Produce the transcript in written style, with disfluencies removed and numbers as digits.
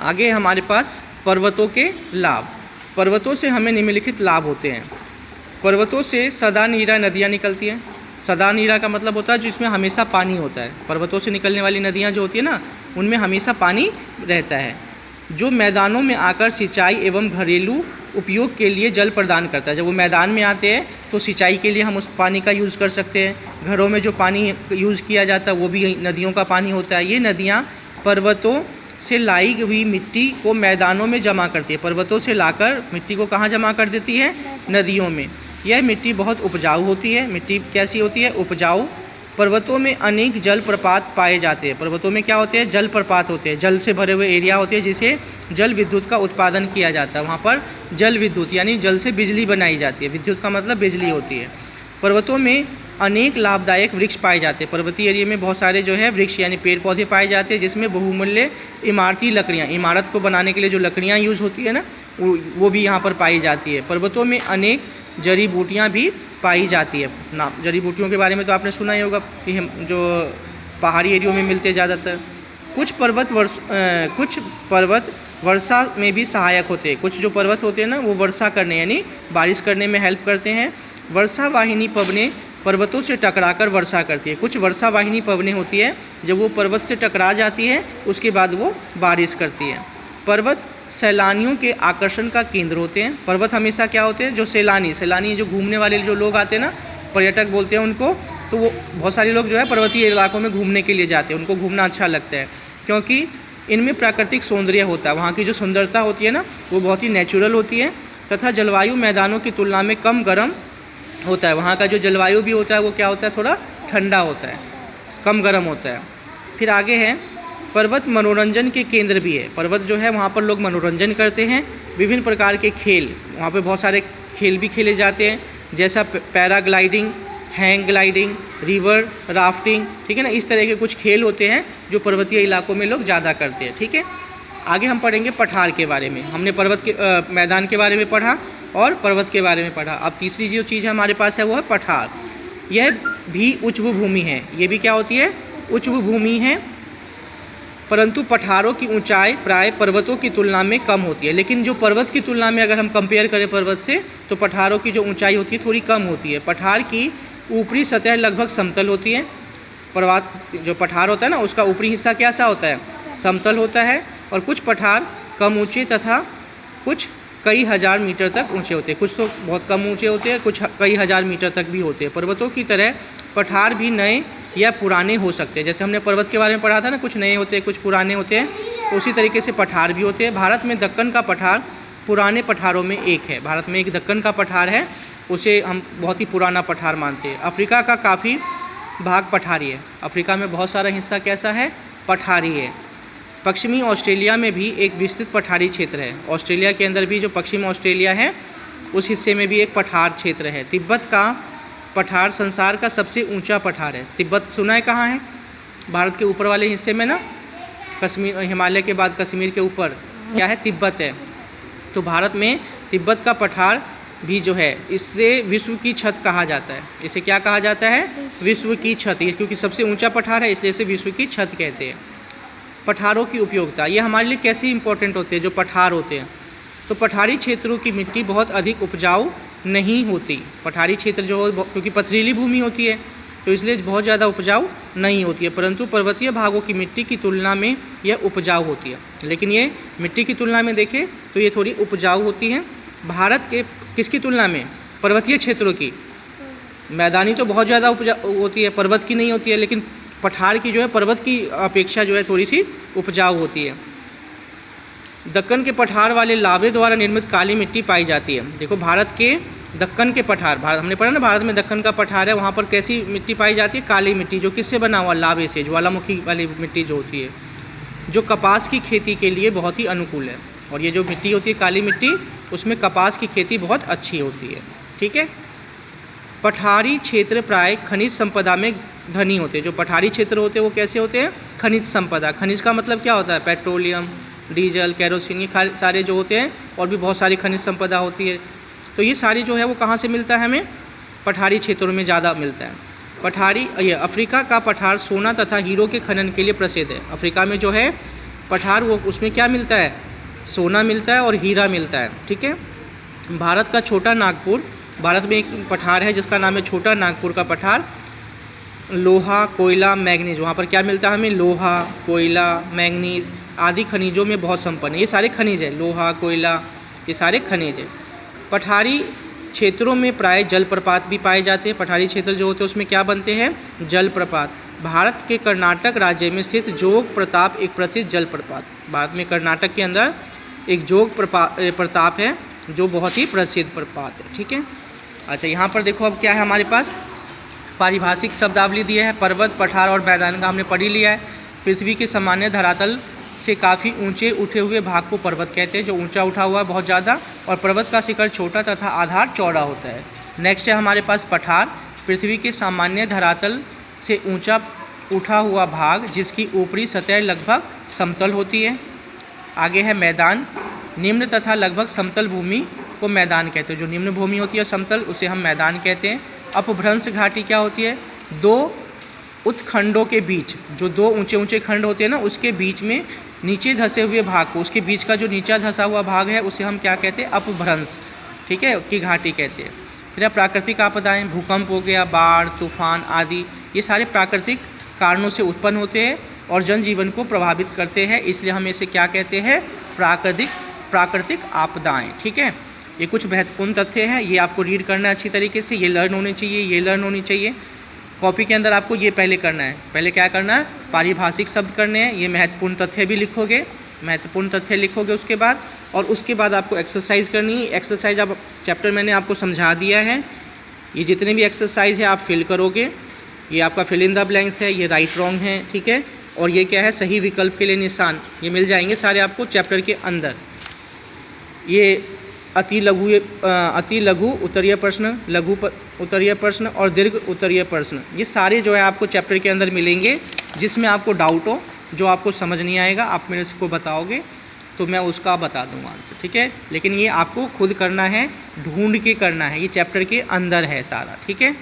आगे हमारे पास पर्वतों के लाभ। पर्वतों से हमें निम्नलिखित लाभ होते हैं। पर्वतों से सदा नीरा नदियाँ निकलती हैं। सदा नीरा का मतलब होता है जिसमें हमेशा पानी होता है। पर्वतों से निकलने वाली नदियाँ जो होती है ना, उनमें हमेशा पानी रहता है, जो मैदानों में आकर सिंचाई एवं घरेलू उपयोग के लिए जल प्रदान करता है। जब वो मैदान में आते हैं तो सिंचाई के लिए हम उस पानी का यूज़ कर सकते हैं। घरों में जो पानी यूज़ किया जाता है वो भी नदियों का पानी होता है। ये नदियाँ पर्वतों से लाई हुई मिट्टी को मैदानों में जमा करती है। पर्वतों से लाकर मिट्टी को कहाँ जमा कर देती है? नदियों में। यह मिट्टी बहुत उपजाऊ होती है। मिट्टी कैसी होती है? उपजाऊ। पर्वतों में अनेक जलप्रपात पाए जाते हैं। पर्वतों में क्या होते हैं? जलप्रपात होते हैं। जल से भरे हुए एरिया होते हैं जिसे जल विद्युत का उत्पादन किया जाता है। वहाँ पर जल विद्युत यानी जल से बिजली बनाई जाती है। विद्युत का मतलब बिजली होती है। पर्वतों में अनेक लाभदायक वृक्ष पाए जाते हैं। पर्वतीय एरिया में बहुत सारे जो है वृक्ष यानी पेड़ पौधे पाए जाते हैं, जिसमें बहुमूल्य इमारती लकड़ियाँ, इमारत को बनाने के लिए जो लकड़ियाँ यूज़ होती है ना, वो भी यहाँ पर पाई जाती है। पर्वतों में अनेक जड़ी बूटियाँ भी पाई जाती है। ना जड़ी बूटियों के बारे में तो आपने सुना ही होगा कि हम जो पहाड़ी एरियो में मिलते हैं ज़्यादातर। कुछ पर्वत वर्षा में भी सहायक होते हैं। कुछ जो पर्वत होते हैं ना, वो वर्षा करने यानी बारिश करने में हेल्प करते हैं। वर्षा वाहिनी पवनें पर्वतों से टकराकर वर्षा करती है। कुछ वर्षा वाहिनी पवनें होती है, जब वो पर्वत से टकरा जाती है उसके बाद वो बारिश करती है। पर्वत सैलानियों के आकर्षण का केंद्र होते हैं। पर्वत हमेशा क्या होते हैं? जो सैलानी जो घूमने वाले जो लोग आते हैं ना, पर्यटक बोलते हैं उनको, तो वो बहुत सारे लोग जो है पर्वतीय इलाकों में घूमने के लिए जाते हैं। उनको घूमना अच्छा लगता है क्योंकि इनमें प्राकृतिक सौंदर्य होता है। वहाँ की जो सुंदरता होती है ना, वो बहुत ही नेचुरल होती है तथा जलवायु मैदानों की तुलना में कम गर्म होता है। वहाँ का जो जलवायु भी होता है वो क्या होता है? थोड़ा ठंडा होता है, कम गर्म होता है। फिर आगे है, पर्वत मनोरंजन के केंद्र भी है। पर्वत जो है वहाँ पर लोग मनोरंजन करते हैं। विभिन्न प्रकार के खेल, वहाँ पे बहुत सारे खेल भी खेले जाते हैं, जैसा paragliding, hang gliding, river rafting, ठीक है ना। इस तरह के कुछ खेल होते हैं जो पर्वतीय इलाकों में लोग ज़्यादा करते हैं, ठीक है। आगे हम पढ़ेंगे पठार के बारे में। हमने पर्वत के मैदान के बारे में पढ़ा और पर्वत के बारे में पढ़ा। अब तीसरी जो चीज़ हमारे पास है वो है पठार। यह भी उच्च भूमि है। ये भी क्या होती है? उच्च भूमि है, परंतु पठारों की ऊंचाई प्राय पर्वतों की तुलना में कम होती है। लेकिन जो पर्वत की तुलना में अगर हम कंपेयर करें पर्वत से, तो पठारों की जो ऊंचाई होती है थोड़ी कम होती है। पठार की ऊपरी सतह लगभग समतल होती है। पर्वत जो पठार होता है ना, उसका ऊपरी हिस्सा कैसा होता है? समतल होता है। और कुछ पठार कम ऊंचे तथा कुछ कई हज़ार मीटर तक ऊंचे होते हैं। कुछ तो बहुत कम ऊंचे होते हैं, कुछ कई हज़ार मीटर तक भी होते हैं। पर्वतों की तरह पठार भी नए या पुराने हो सकते हैं। जैसे हमने पर्वत के बारे में पढ़ा था ना, कुछ नए होते हैं कुछ पुराने होते हैं, तो उसी तरीके से पठार भी होते हैं। भारत में दक्कन का पठार पुराने पठारों में एक है। भारत में एक दक्कन का पठार है, उसे हम बहुत ही पुराना पठार मानते हैं। अफ्रीका का काफ़ी भाग पठारी है। अफ्रीका में बहुत सारा हिस्सा कैसा है? पठारी है। पश्चिमी ऑस्ट्रेलिया में भी एक विस्तृत पठारी क्षेत्र है। ऑस्ट्रेलिया के अंदर भी जो पश्चिम ऑस्ट्रेलिया है उस हिस्से में भी एक पठार क्षेत्र है। तिब्बत का पठार संसार का सबसे ऊंचा पठार है। तिब्बत सुना है कहाँ है? भारत के ऊपर वाले हिस्से में ना, कश्मीर, हिमालय के बाद कश्मीर के ऊपर क्या है? तिब्बत है। तो भारत में तिब्बत का पठार भी जो है, इससे विश्व की छत कहा जाता है। इसे क्या कहा जाता है? विश्व की छत। ये क्योंकि सबसे ऊंचा पठार है इसलिए इसे विश्व की छत कहते हैं। पठारों की उपयोगिता, ये हमारे लिए कैसे इंपॉर्टेंट होते हैं जो पठार होते हैं? तो पठारी क्षेत्रों की मिट्टी बहुत अधिक उपजाऊ नहीं होती। पठारी क्षेत्र जो हो, क्योंकि पथरीली भूमि होती है तो इसलिए बहुत ज़्यादा उपजाऊ नहीं होती है, परंतु पर्वतीय भागों की मिट्टी की तुलना में यह उपजाऊ होती है। लेकिन ये मिट्टी की तुलना में देखें तो ये थोड़ी उपजाऊ होती है। भारत के किसकी तुलना में? पर्वतीय क्षेत्रों की। मैदानी तो बहुत ज़्यादा उपजाऊ होती है, पर्वत की नहीं होती है, लेकिन पठार की जो है पर्वत की अपेक्षा जो है थोड़ी सी उपजाऊ होती है। दक्कन के पठार वाले लावे द्वारा निर्मित काली मिट्टी पाई जाती है। देखो भारत के दक्कन के पठार, हमने पढ़ा ना भारत में दक्कन का पठार है, वहाँ पर कैसी मिट्टी पाई जाती है? काली मिट्टी, जो किससे बना हुआ? लावे से, ज्वालामुखी वाली मिट्टी जो होती है, जो कपास की खेती के लिए बहुत ही अनुकूल है। और ये जो मिट्टी होती है काली मिट्टी, उसमें कपास की खेती बहुत अच्छी होती है, ठीक है। पठारी क्षेत्र प्राय खनिज संपदा में धनी होते हैं। जो पठारी क्षेत्र होते हैं वो कैसे होते हैं? खनिज संपदा। खनिज का मतलब क्या होता है? पेट्रोलियम, डीजल, केरोसिन, ये सारे जो होते हैं, और भी बहुत सारी खनिज संपदा होती है। तो ये सारी जो है वो कहाँ से मिलता है हमें? पठारी क्षेत्रों में ज़्यादा मिलता है। पठारी, ये अफ्रीका का पठार सोना तथा हीरो के खनन के लिए प्रसिद्ध है। अफ्रीका में जो है पठार वो उसमें क्या मिलता है, सोना मिलता है और हीरा मिलता है। ठीक है। भारत का छोटा नागपुर, भारत में एक पठार है जिसका नाम है छोटा नागपुर का पठार। लोहा, कोयला, मैंगनीज, वहाँ पर क्या मिलता है हमें, लोहा, कोयला, मैंगनीज आदि खनिजों में बहुत संपन्न है। ये सारे खनिज है, लोहा, कोयला, ये सारे खनिज है। पठारी क्षेत्रों में प्राय जलप्रपात भी पाए जाते हैं। पठारी क्षेत्र जो होते हैं उसमें क्या बनते हैं, जलप्रपात। भारत के कर्नाटक राज्य में स्थित जोग प्रताप एक प्रसिद्ध जलप्रपात, भारत में कर्नाटक के अंदर एक जोग प्रताप है जो बहुत ही प्रसिद्ध प्रपात है। ठीक है। अच्छा, यहाँ पर देखो अब क्या है हमारे पास, पारिभाषिक शब्दावली दिया है। पर्वत, पठार और मैदान का हमने पढ़ ही लिया है। पृथ्वी के सामान्य धरातल से काफ़ी ऊंचे उठे हुए भाग को पर्वत कहते हैं, जो ऊंचा उठा हुआ है बहुत ज़्यादा, और पर्वत का शिखर छोटा तथा आधार चौड़ा होता है। नेक्स्ट है हमारे पास पठार, पृथ्वी के सामान्य धरातल से ऊंचा उठा हुआ भाग जिसकी ऊपरी सतह लगभग समतल होती है। आगे है मैदान, निम्न तथा लगभग समतल भूमि को मैदान कहते हैं। जो निम्न भूमि होती है समतल, उसे हम मैदान कहते हैं। अपभ्रंश घाटी क्या होती है, दो उत्खंडों के बीच, जो दो ऊंचे ऊंचे खंड होते हैं ना, उसके बीच में नीचे धंसे हुए भाग को, उसके बीच का जो नीचा धंसा हुआ भाग है उसे हम क्या कहते हैं, अपभ्रंश, ठीक है, की घाटी कहते हैं। फिर प्राकृतिक आपदाएं, भूकंप हो गया, बाढ़, तूफान आदि, ये सारे प्राकृतिक कारणों से उत्पन्न होते हैं और जनजीवन को प्रभावित करते हैं, इसलिए हम इसे क्या कहते हैं, प्राकृतिक आपदाएं। ठीक है। ये कुछ महत्वपूर्ण तथ्य हैं, ये आपको रीड करना है अच्छी तरीके से, ये लर्न होने चाहिए, ये लर्न होनी चाहिए। कॉपी के अंदर आपको ये पहले करना है, पहले क्या करना है, पारिभाषिक शब्द करने हैं, ये महत्वपूर्ण तथ्य भी लिखोगे, महत्वपूर्ण तथ्य लिखोगे उसके बाद, और उसके बाद आपको एक्सरसाइज करनी है। एक्सरसाइज अब चैप्टर मैंने आपको समझा दिया है, ये जितने भी एक्सरसाइज है आप फिल करोगे। ये आपका फिल इन द ब्लैंक्स है, ये राइट रॉन्ग है, ठीक है, और ये क्या है, सही विकल्प के लिए निशान, ये मिल जाएंगे सारे आपको चैप्टर के अंदर। ये अति लघु उत्तरीय प्रश्न, लघु उत्तरीय प्रश्न और दीर्घ उत्तरीय प्रश्न, ये सारे जो है आपको चैप्टर के अंदर मिलेंगे। जिसमें आपको डाउट हो, जो आपको समझ नहीं आएगा, आप मेरे को बताओगे तो मैं उसका बता दूंगा आंसर। ठीक है। लेकिन ये आपको खुद करना है, ढूंढ के करना है, ये चैप्टर के अंदर है सारा। ठीक है।